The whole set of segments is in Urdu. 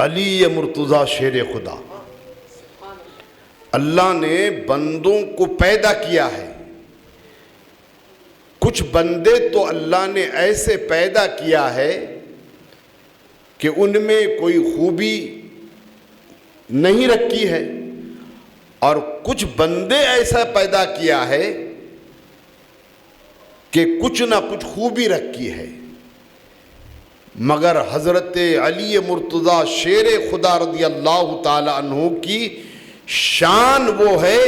علی مرتضیٰ شیر خدا۔ اللہ نے بندوں کو پیدا کیا ہے، کچھ بندے تو اللہ نے ایسے پیدا کیا ہے کہ ان میں کوئی خوبی نہیں رکھی ہے، اور کچھ بندے ایسا پیدا کیا ہے کہ کچھ نہ کچھ خوبی رکھی ہے۔ مگر حضرت علی مرتضیٰ شیر خدا رضی اللہ تعالی عنہ کی شان وہ ہے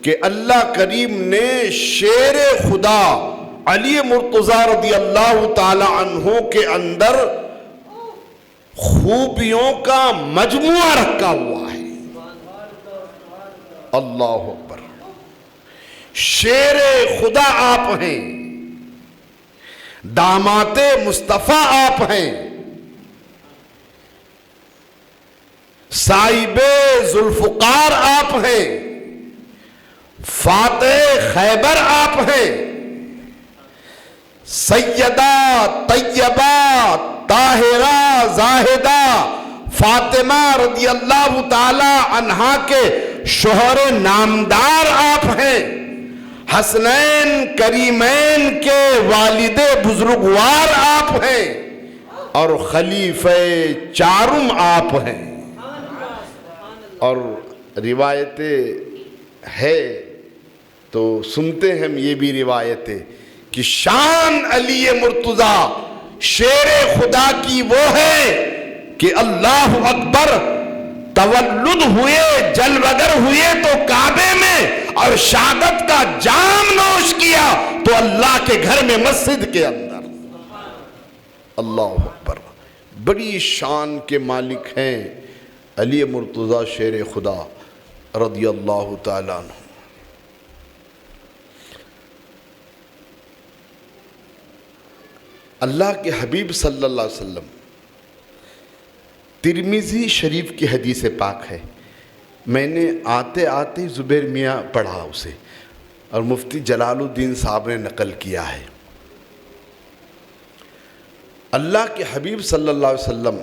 کہ اللہ کریم نے شیر خدا علی مرتضیٰ رضی اللہ تعالی عنہ کے اندر خوبیوں کا مجموعہ رکھا ہوا ہے۔ اللہ اکبر۔ شیر خدا آپ ہیں، داماد مصطفیٰ آپ ہیں، صاحب ذوالفقار آپ ہیں، فاتح خیبر آپ ہیں، سیدہ طیبہ طاہرہ زاہدہ فاطمہ رضی اللہ تعالی عنہا کے شوہر نامدار آپ ہیں، حسنین کریمین کے والد بزرگوار آپ ہیں، اور خلیفہ چارم آپ ہیں۔ اور روایتیں ہے تو سنتے ہیں ہم یہ بھی روایتیں کہ شان علی مرتضیٰ شیر خدا کی وہ ہے کہ اللہ اکبر تولد ہوئے جلوگر ہوئے تو کعبے میں، اور شہادت کا جام نوش کیا تو اللہ کے گھر میں مسجد کے اندر۔ اللہ اکبر۔ بڑی شان کے مالک ہیں علی مرتضیٰ شیر خدا رضی اللہ تعالیٰ عنہ۔ اللہ کے حبیب صلی اللہ علیہ وسلم، ترمذی شریف کی حدیث پاک ہے، میں نے آتے آتے زبیر میاں پڑھا اسے، اور مفتی جلال الدین صاحب نے نقل کیا ہے۔ اللہ کے حبیب صلی اللہ علیہ وسلم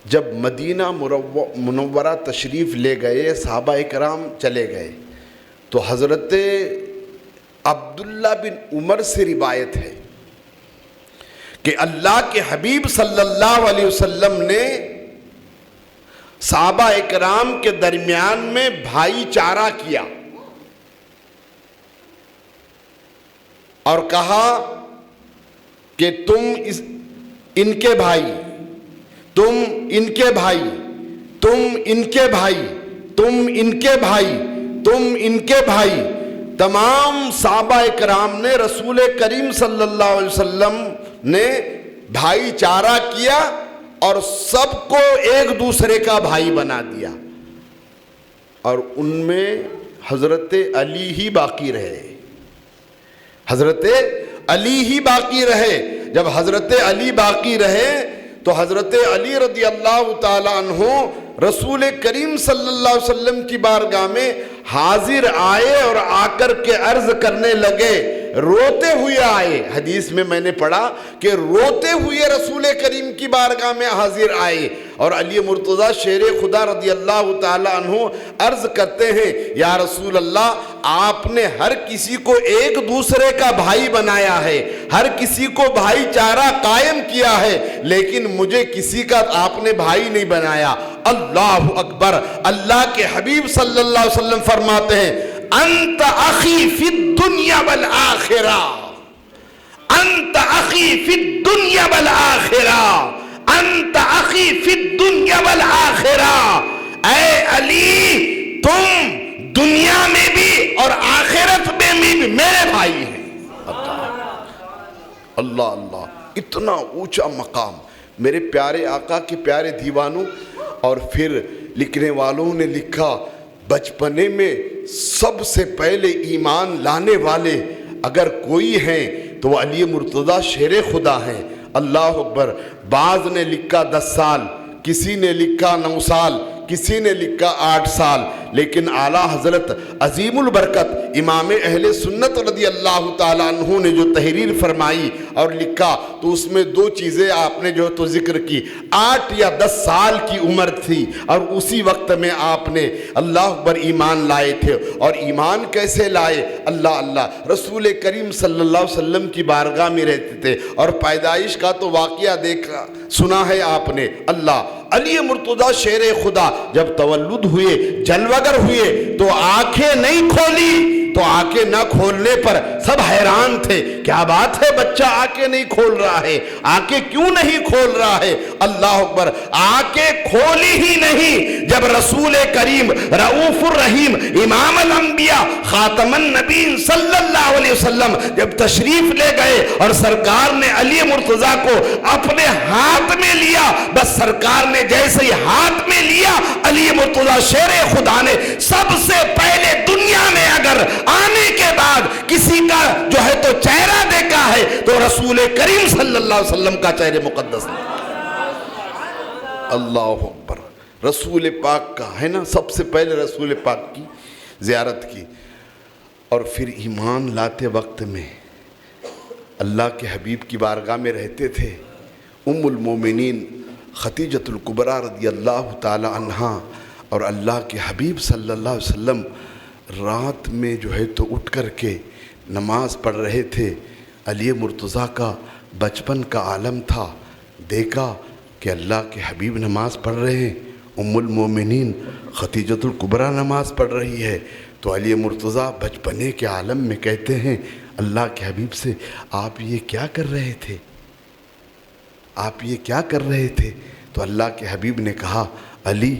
جب مدینہ منورہ تشریف لے گئے، صحابہ اکرام چلے گئے، تو حضرت عبداللہ بن عمر سے روایت ہے کہ اللہ کے حبیب صلی اللہ علیہ وسلم نے صحابہ اکرام کے درمیان میں بھائی چارہ کیا اور کہا کہ تم ان کے بھائی، تم ان کے بھائی، تم ان کے بھائی، تم ان کے بھائی، تم ان کے بھائی۔ تمام صحابہ اکرام نے رسول کریم صلی اللہ علیہ وسلم نے بھائی چارہ کیا اور سب کو ایک دوسرے کا بھائی بنا دیا، اور ان میں حضرت علی ہی باقی رہے، حضرت علی ہی باقی رہے۔ جب حضرت علی باقی رہے تو حضرت علی رضی اللہ تعالی عنہ رسول کریم صلی اللہ علیہ وسلم کی بارگاہ میں حاضر آئے، اور آ کر کے عرض کرنے لگے، روتے ہوئے آئے۔ حدیث میں میں نے پڑھا کہ روتے ہوئے رسول کریم کی بارگاہ میں حاضر آئے، اور علی مرتضیٰ شیر خدا رضی اللہ تعالی عنہ عرض کرتے ہیں، یا رسول اللہ، آپ نے ہر کسی کو ایک دوسرے کا بھائی بنایا ہے، ہر کسی کو بھائی چارہ قائم کیا ہے، لیکن مجھے کسی کا آپ نے بھائی نہیں بنایا۔ اللہ اکبر۔ اللہ کے حبیب صلی اللہ علیہ وسلم فرماتے ہیں، انت اخی فی الدنیا والآخرہ، انت اخی فی الدنیا والآخرہ، انت اخی فی الدنیا والآخرہ۔ اے علی، تم دنیا میں بھی اور آخرت میں بھی میرے بھائی ہیں۔ اللہ اللہ، اتنا اونچا مقام میرے پیارے آقا کے پیارے دیوانوں۔ اور پھر لکھنے والوں نے لکھا، بچپنے میں سب سے پہلے ایمان لانے والے اگر کوئی ہیں تو وہ علی مرتضیٰ شیر خدا ہیں۔ اللہ اکبر۔ بعض نے لکھا 10 سال، کسی نے لکھا 9 سال، کسی نے لکھا 8 سال، لیکن اعلیٰ حضرت عظیم البرکت امام اہل سنت رضی اللہ تعالیٰ عنہ نے جو تحریر فرمائی اور لکھا تو اس میں دو چیزیں آپ نے جو تو ذکر کی. 8 یا 10 سال کی عمر تھی اور اسی وقت میں آپ نے اللہ پر ایمان لائے تھے. اور ایمان کیسے لائے؟ اللہ رسول کریم صلی اللہ علیہ وسلم کی بارگاہ میں رہتے تھے اور پیدائش کا تو واقعہ دیکھا سنا ہے آپ نے. علی مرتضیٰ شیر خدا جب تولد ہوئے جلوگر ہوئے تو آنکھیں نہیں کھولی. تو آنکھیں نہ کھولنے پر سب حیران تھے، کیا بات ہے بچہ آنکھیں نہیں کھول رہا ہے، آنکھیں کیوں نہیں کھول رہا ہے؟ اللہ اکبر، آنکھیں کھولی ہی نہیں جب رسول کریم رؤوف الرحیم امام الانبیاء خاتم النبیین صلی اللہ علیہ وسلم جب تشریف لے گئے اور سرکار نے علی مرتضیٰ کو اپنے ہاتھ میں لیا، بس سرکار نے جیسے ہی ہاتھ میں لیا علی مرتضیٰ شیر خدا نے سب سے پہلے دنیا میں اگر آنے کے بعد کسی کا جو ہے تو چہرہ دیکھا ہے تو رسول کریم صلی اللہ علیہ وسلم کا چہرہ مقدس ہے. اللہ اکبر، رسول پاک کا ہے نا، سب سے پہلے رسول پاک کی زیارت کی. اور پھر ایمان لاتے وقت میں اللہ کے حبیب کی بارگاہ میں رہتے تھے. ام المومنین خدیجۃ الکبریٰ رضی اللہ تعالی عنہا اور اللہ کے حبیب صلی اللہ علیہ وسلم رات میں جو ہے تو اٹھ کر کے نماز پڑھ رہے تھے. علی مرتضیٰ کا بچپن کا عالم تھا، دیکھا کہ اللہ کے حبیب نماز پڑھ رہے ہیں، ام المومنین خدیجۃ الکبریٰ نماز پڑھ رہی ہے. تو علی مرتضیٰ بچپنے کے عالم میں کہتے ہیں اللہ کے حبیب سے، آپ یہ کیا کر رہے تھے؟ آپ یہ کیا کر رہے تھے؟ تو اللہ کے حبیب نے کہا، علی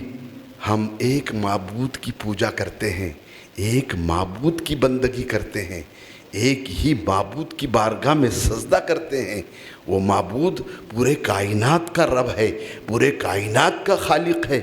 ہم ایک معبود کی پوجا کرتے ہیں، ایک معبود کی بندگی کرتے ہیں، ایک ہی معبود کی بارگاہ میں سجدہ کرتے ہیں. وہ معبود پورے کائنات کا رب ہے، پورے کائنات کا خالق ہے.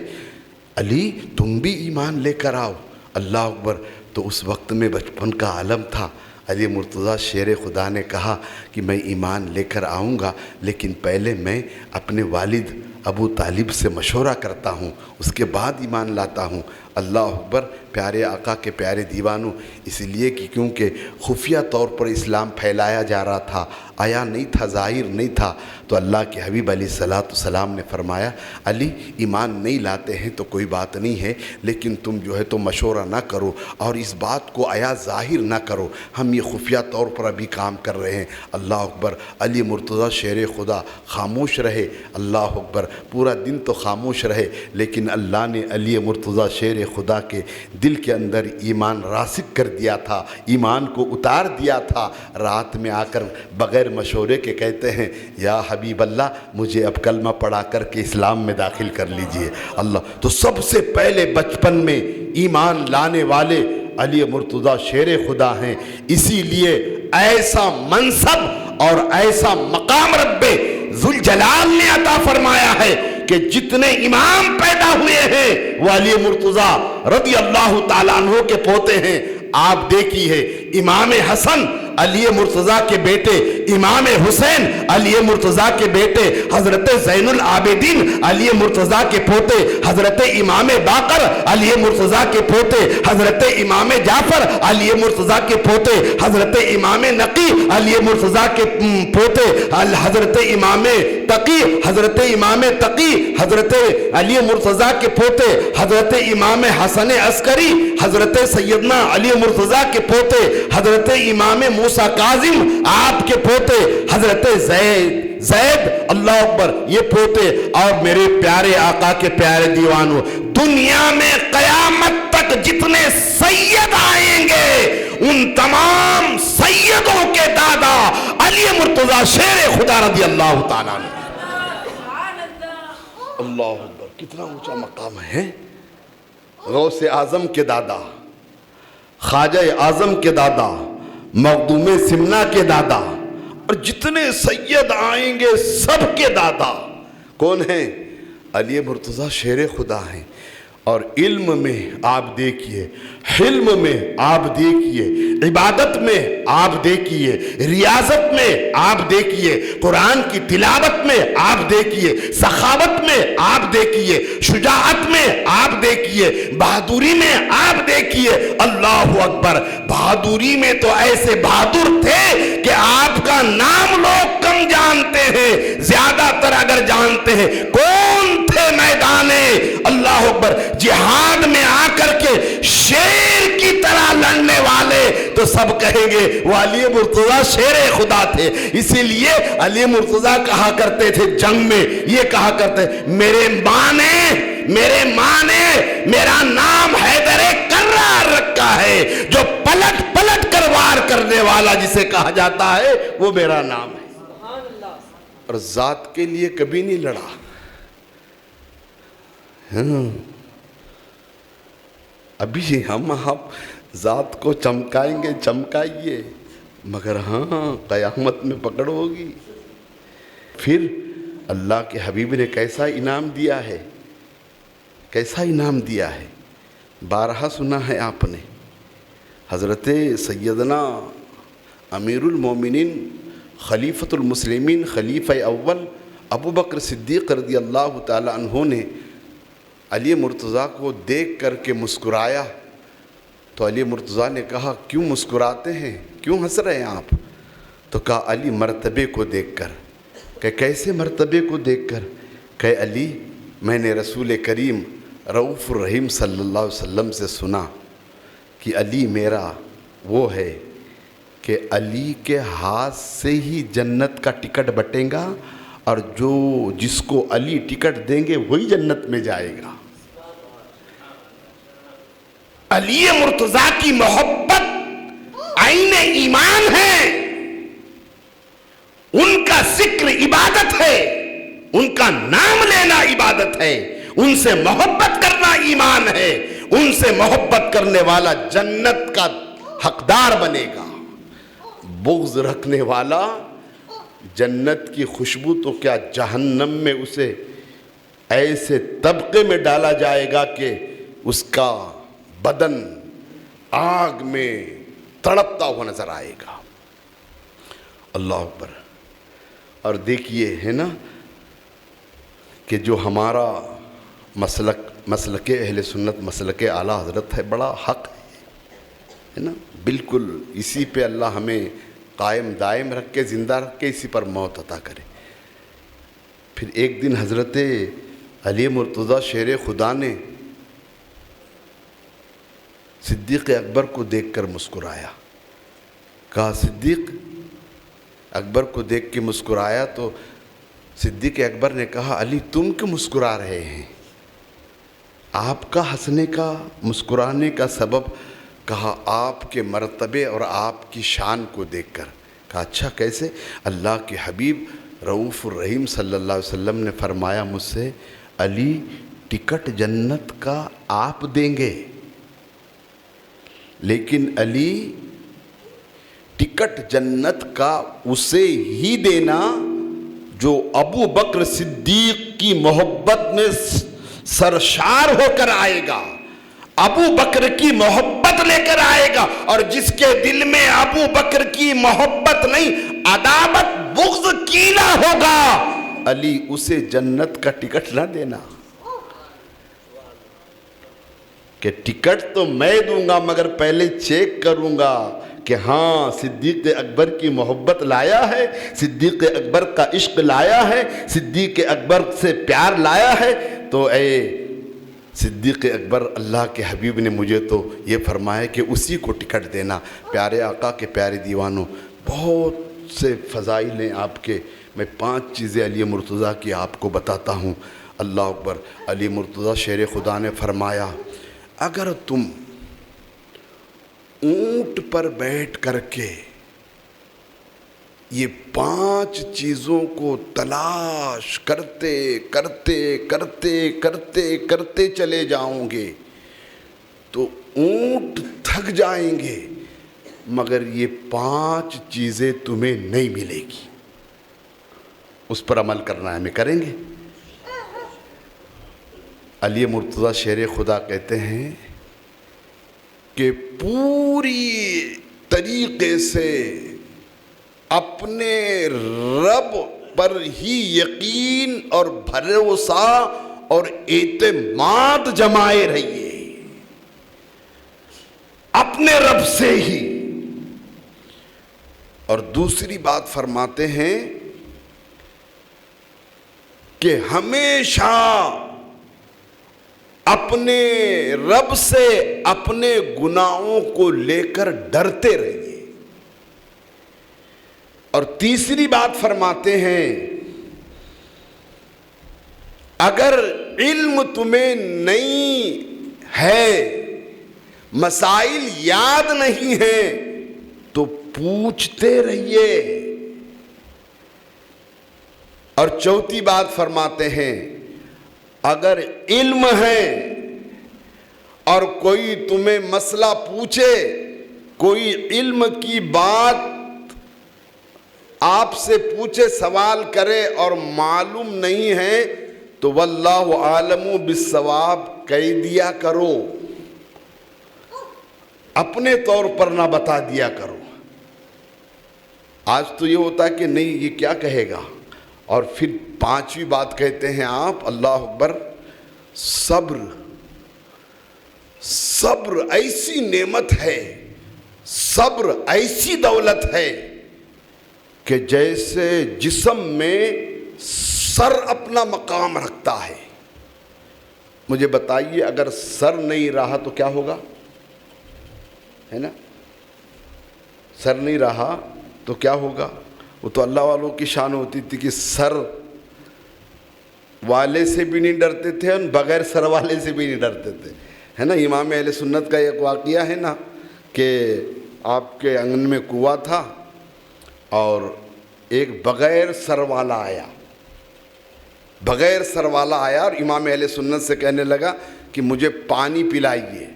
علی تم بھی ایمان لے کر آؤ. اللہ اکبر. تو اس وقت میں بچپن کا عالم تھا. علی مرتضیٰ شیر خدا نے کہا کہ میں ایمان لے کر آؤں گا، لیکن پہلے میں اپنے والد ابو طالب سے مشورہ کرتا ہوں، اس کے بعد ایمان لاتا ہوں. اللہ اکبر. پیارے آقا کے پیارے دیوانوں، اس لیے کہ کیونکہ خفیہ طور پر اسلام پھیلایا جا رہا تھا، آیا نہیں تھا، ظاہر نہیں تھا. تو اللہ کے حبیب علیہ السلام نے فرمایا، علی ایمان نہیں لاتے ہیں تو کوئی بات نہیں ہے، لیکن تم جو ہے تو مشورہ نہ کرو اور اس بات کو آیا ظاہر نہ کرو، ہم یہ خفیہ طور پر ابھی کام کر رہے ہیں. اللہ اکبر. علی مرتضیٰ شیر خدا خاموش رہے. اللہ اکبر. پورا دن تو خاموش رہے، لیکن اللہ نے علی مرتضیٰ شیر خدا کے دل کے اندر ایمان راسخ کر دیا تھا، ایمان کو اتار دیا تھا. رات میں آ کر بغیر مشورے کے کہتے ہیں، یا حبیب اللہ مجھے اب کلمہ پڑھا کر کے اسلام میں داخل کر لیجئے. اللہ. تو سب سے پہلے بچپن میں ایمان لانے والے علی مرتضیٰ شیر خدا ہیں. اسی لیے ایسا منصب اور ایسا مقام رب ذوالجلال نے عطا فرمایا ہے کہ جتنے امام پیدا ہوئے ہیں وہ علی مرتضیٰ رضی اللہ تعالیٰ عنہ کے پوتے ہیں. آپ دیکھیے امام حسن علی مرتضیٰ کے بیٹے، امام حسین علی مرتضیٰ کے بیٹے، حضرت زین العابدین علی مرتضیٰ کے پوتے، حضرت امام باقر علی مرتضیٰ کے پوتے، حضرت امام جعفر علی مرتضیٰ کے پوتے، حضرت امام نقی علی مرتضیٰ کے پوتے، حضرت امام تقی حضرت علی مرتضیٰ کے پوتے، حضرت امام حسن عسکری حضرت سیدنا علی مرتضیٰ کے پوتے، حضرت امام موسیٰ کاظم آپ کے پوتے، حضرت زید اللہ اکبر یہ پوتے. اور میرے پیارے آقا کے پیارے دیوانوں، دنیا میں قیامت تک جتنے سید آئیں گے ان تمام سیدوں کے دادا علی مرتضیٰ شیر خدا رضی اللہ تعالیٰ عنہ. اللہ اکبر. کتنا اونچا مقام ہے. غوث اعظم کے دادا، خواجہ اعظم کے دادا، مخدوم سمنا کے دادا، اور جتنے سید آئیں گے سب کے دادا کون ہیں؟ علی مرتضیٰ شیر خدا ہیں. اور علم میں آپ دیکھیے، حلم میں آپ دیکھیے، عبادت میں آپ دیکھیے، ریاضت میں آپ دیکھیے، قرآن کی تلاوت میں آپ دیکھیے، سخاوت میں آپ دیکھیے، شجاعت میں آپ دیکھیے، بہادری میں آپ دیکھیے۔ اللہ اکبر! بہادری میں تو ایسے بہادر تھے کہ آپ کا نام لوگ کم جانتے ہیں، زیادہ تر اگر جانتے ہیں کون تھے میدانے اللہ اکبر جہاد میں آ کر کے شیر کی طرح لڑنے والے، تو سب کہیں گے وہ علی مرتضیٰ شیر خدا تھے۔ اسی لیے علی مرتضیٰ کہا کرتے تھے جنگ میں، یہ کہا کرتے میرے ماں نے میرا نام حیدر کرار رکھا ہے، جو پلٹ پلٹ کر وار کرنے والا جسے کہا جاتا ہے وہ میرا نام ہے۔ اور ذات کے لیے کبھی نہیں لڑا۔ ابھی ہم آپ ذات کو چمکائیں گے، چمکائیے، مگر قیامت میں پکڑ ہوگی۔ پھر اللہ کے حبیب نے کیسا انعام دیا ہے، کیسا انعام دیا ہے، بارہا سنا ہے آپ نے۔ حضرت سیدنا امیر المومنین خلیفۃ المسلمین خلیفہ اول ابو بکر صدیق رضی اللہ تعالی عنہ نے علی مرتضیٰ کو دیکھ کر کے مسکرایا، تو علی مرتضیٰ نے کہا کیوں مسکراتے ہیں، کیوں ہنس رہے ہیں آپ؟ تو کہا علی مرتبے کو دیکھ کر۔ کہ کیسے مرتبے کو دیکھ کر؟ کہ علی میں نے رسول کریم رؤوف الرحیم صلی اللہ علیہ وسلم سے سنا کہ علی میرا وہ ہے کہ علی کے ہاتھ سے ہی جنت کا ٹکٹ بٹیں گا، اور جس کو علی ٹکٹ دیں گے وہی جنت میں جائے گا۔ علی مرتضیٰ کی محبت عین ایمان ہے، ان کا ذکر عبادت ہے، ان کا نام لینا عبادت ہے، ان سے محبت کرنا ایمان ہے۔ ان سے محبت کرنے والا جنت کا حقدار بنے گا، بغض رکھنے والا جنت کی خوشبو تو کیا جہنم میں اسے ایسے طبقے میں ڈالا جائے گا کہ اس کا بدن آگ میں تڑپتا ہوا نظر آئے گا۔ اللہ اکبر! اور دیکھیے ہے نا کہ جو ہمارا مسلک اہل سنت، مسلک اعلیٰ حضرت ہے، بڑا حق ہے نا، بالکل اسی پہ اللہ ہمیں قائم دائم رکھ کے، زندہ رکھ کے، اسی پر موت عطا کرے۔ پھر ایک دن حضرت علی مرتضیٰ شیر خدا نے صدیق اکبر کو دیکھ کر مسکرایا۔ کہا صدیق اکبر کو دیکھ کے مسکرایا، تو صدیق اکبر نے کہا علی تم کیوں مسکرا رہے ہیں؟ آپ کا ہنسنے کا، مسکرانے کا سبب؟ کہا آپ کے مرتبے اور آپ کی شان کو دیکھ کر۔ کہا اچھا کیسے؟ اللہ کے حبیب رؤوف الرحیم صلی اللہ علیہ وسلم نے فرمایا مجھ سے علی ٹکٹ جنت کا آپ دیں گے، لیکن علی ٹکٹ جنت کا اسے ہی دینا جو ابو بکر صدیق کی محبت میں سرشار ہو کر آئے گا، ابو بکر کی محبت لے کر آئے گا، اور جس کے دل میں ابو بکر کی محبت نہیں، عداوت، بغض، کینہ ہوگا، علی اسے جنت کا ٹکٹ نہ دینا۔ کہ ٹکٹ تو میں دوں گا مگر پہلے چیک کروں گا کہ ہاں صدیق اکبر کی محبت لایا ہے، صدیق اکبر کا عشق لایا ہے، صدیق اکبر سے پیار لایا ہے، تو اے صدیق اکبر اللہ کے حبیب نے مجھے تو یہ فرمایا کہ اسی کو ٹکٹ دینا۔ پیارے آقا کے پیارے دیوانوں، بہت سے فضائل ہیں آپ کے، میں 5 چیزیں علی مرتضیٰ کی آپ کو بتاتا ہوں۔ اللہ اکبر! علی مرتضیٰ شیر خدا نے فرمایا اگر تم اونٹ پر بیٹھ کر کے یہ 5 چیزوں کو تلاش کرتے کرتے کرتے کرتے کرتے چلے جاؤں گے تو اونٹ تھک جائیں گے، مگر یہ 5 چیزیں تمہیں نہیں ملے گی۔ اس پر عمل کرنا ہے، ہمیں کریں گے۔ علی مرتضیٰ شیر خدا کہتے ہیں کہ پوری طریقے سے اپنے رب پر ہی یقین اور بھروسہ اور اعتماد جمائے رہیے، اپنے رب سے ہی۔ اور دوسری بات فرماتے ہیں کہ ہمیشہ اپنے رب سے اپنے گناہوں کو لے کر ڈرتے رہیے۔ اور تیسری بات فرماتے ہیں اگر علم تمہیں نہیں ہے، مسائل یاد نہیں ہیں، تو پوچھتے رہیے۔ اور چوتھی بات فرماتے ہیں اگر علم ہے اور کوئی تمہیں مسئلہ پوچھے، کوئی علم کی بات آپ سے پوچھے، سوال کرے اور معلوم نہیں ہے تو واللہ عالم بالصواب کہہ دیا کرو، اپنے طور پر نہ بتا دیا کرو۔ آج تو یہ ہوتا ہے کہ نہیں یہ کیا کہے گا، اور پھر پانچویں بات کہتے ہیں آپ، اللہ اکبر، صبر۔ صبر ایسی نعمت ہے، صبر ایسی دولت ہے کہ جیسے جسم میں سر اپنا مقام رکھتا ہے۔ مجھے بتائیے اگر سر نہیں رہا تو کیا ہوگا، ہے نا؟ سر نہیں رہا تو کیا ہوگا؟ وہ تو اللہ والوں کی شان ہوتی تھی کہ سر والے سے بھی نہیں ڈرتے تھے اور بغیر سر والے سے بھی نہیں ڈرتے تھے، ہے نا؟ امام اہل سنت کا ایک واقعہ ہے نا کہ آپ کے آنگن میں کنواں تھا اور ایک بغیر سر والا آیا، بغیر سر والا آیا اور امام اہل سنت سے کہنے لگا کہ مجھے پانی پلائیے۔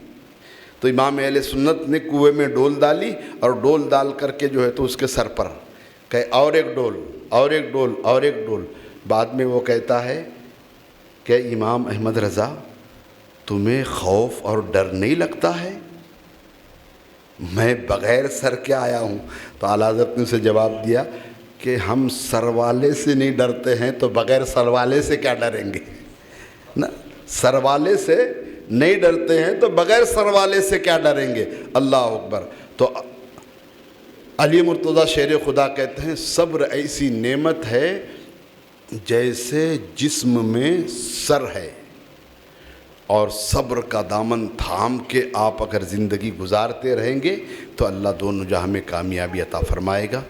تو امام اہل سنت نے کنویں میں ڈول ڈالی اور ڈول ڈال کر کے جو ہے تو اس کے سر پر کہ اور ایک ڈول، اور ایک ڈول، اور ایک ڈول۔ بعد میں وہ کہتا ہے کہ امام احمد رضا تمہیں خوف اور ڈر نہیں لگتا ہے؟ میں بغیر سر کے آیا ہوں۔ تو اعلیٰ حضرت نے اسے جواب دیا کہ ہم سر والے سے نہیں ڈرتے ہیں تو بغیر سر والے سے کیا ڈریں گے نا؟ سر والے سے نہیں ڈرتے ہیں تو بغیر سر والے سے کیا ڈریں گے؟ اللہ اکبر۔ تو علی مرتضیٰ شیر خدا کہتے ہیں صبر ایسی نعمت ہے جیسے جسم میں سر ہے، اور صبر کا دامن تھام کے آپ اگر زندگی گزارتے رہیں گے تو اللہ دونوں جہاں میں کامیابی عطا فرمائے گا۔